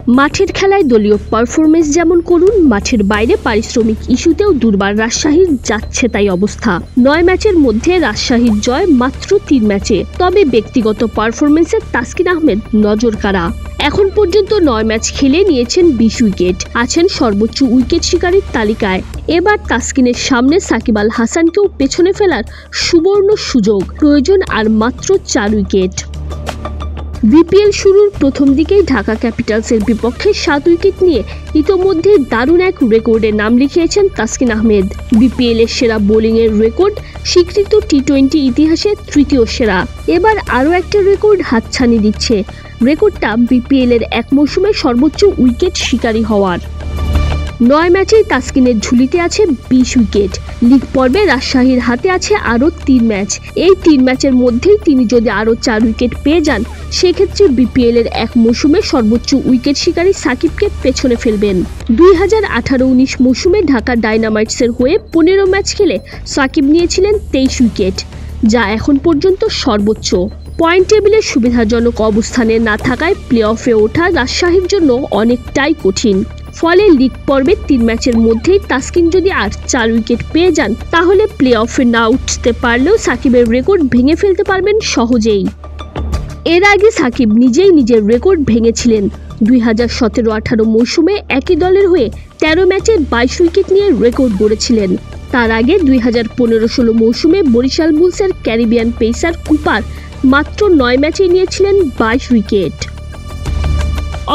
মাঠের খেলায় দলীয় পারফরমেন্স যেমন করুন, মাঠের বাইরে পারিশ্রমিক ইস্যুতেও দুর্বার রাজশাহীর যাচ্ছে তাই অবস্থা। 9 ম্যাচের মধ্যে রাজশাহীর জয় মাত্র 3 ম্যাচে। তবে ব্যক্তিগত পারফরমেন্সে তাসকিন আহমেদ নজর কাড়া। এখন পর্যন্ত 9 ম্যাচ খেলে নিয়েছেন 20 উইকেট, আছেন সর্বোচ্চ উইকেট শিকারীর তালিকায়। এবার তাসকিনের সামনে সাকিব আল হাসানকেও পেছনে ফেলার সুবর্ণ সুযোগ, প্রয়োজন আর মাত্র 4 উইকেট। বিপিএল শুরুর প্রথম দিকেই ঢাকা ক্যাপিটালসের বিপক্ষে 7 উইকেট নিয়ে ইতোমধ্যে দারুণ এক রেকর্ডে নাম লিখিয়েছেন তাসকিন আহমেদ। বিপিএল এর সেরা বোলিংয়ের রেকর্ড, স্বীকৃত টি20 ইতিহাসে তৃতীয় সেরা। এবার আরও একটা রেকর্ড হাতছানি দিচ্ছে, রেকর্ডটা বিপিএল এর এক মৌসুমে সর্বোচ্চ উইকেট শিকারী হওয়ার। 9 ম্যাচেই তাসকিনের ঝুলিতে আছে 20 উইকেট। লিগ পর্বে রাজশাহীর হাতে আছে আরও 3 ম্যাচ। এই 3 ম্যাচের মধ্যেই তিনি যদি আরও 4 উইকেট পেয়ে যান, সেক্ষেত্রে বিপিএল এর এক মৌসুমে সর্বোচ্চ উইকেট শিকারী সাকিবকে পেছনে ফেলবেন। 2018-19 মৌসুমে ঢাকা ডায়নামাইটসের হয়ে 15 ম্যাচ খেলে সাকিব নিয়েছিলেন 23 উইকেট, যা এখন পর্যন্ত সর্বোচ্চ। পয়েন্ট টেবিলের সুবিধাজনক অবস্থানে না থাকায় প্লে অফে ওঠা রাজশাহীর জন্য অনেকটাই কঠিন। ফলে লিগ পর্বে 3 ম্যাচের মধ্যেই তাসকিন যদি আর 4 উইকেট পেয়ে যান, তাহলে প্লে অফে না উঠতে পারলেও সাকিবের রেকর্ড ভেঙে ফেলতে পারবেন সহজেই। এর আগে সাকিব নিজেই নিজের রেকর্ড ভেঙেছিলেন। 2017-18 মৌসুমে একই দলের হয়ে 13 ম্যাচে 22 উইকেট নিয়ে রেকর্ড গড়েছিলেন। তার আগে 2015-16 মৌসুমে বরিশাল বুলসের ক্যারিবিয়ান পেসার কুপার মাত্র 9 ম্যাচে নিয়েছিলেন 22 উইকেট।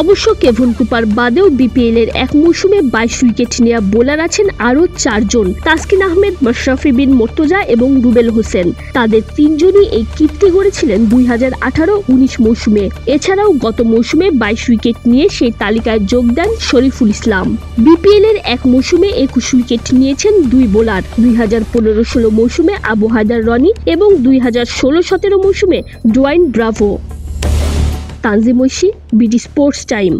অবশ্য কেভন কুপার বাদেও বিপিএল এর এক মৌসুমে 22 উইকেট নেওয়া বোলার আছেন আরও 4 জন, তাসকিন আহমেদ, মাশরাফি বিন মোর্তজা এবং রুবেল হোসেন। তাদের 3 জনই এই কীর্তি গড়েছিলেন 2018-19 মৌসুমে। এছাড়াও গত মৌসুমে 22 উইকেট নিয়ে সেই তালিকায় যোগ দেন শরীফুল ইসলাম। বিপিএল এর এক মৌসুমে 21 উইকেট নিয়েছেন 2 বোলার, 2015-16 মৌসুমে আবু হায়দার রনি এবং 2016-17 মৌসুমে Dwayne Bravo. Tanjim Oishi, BD sports time.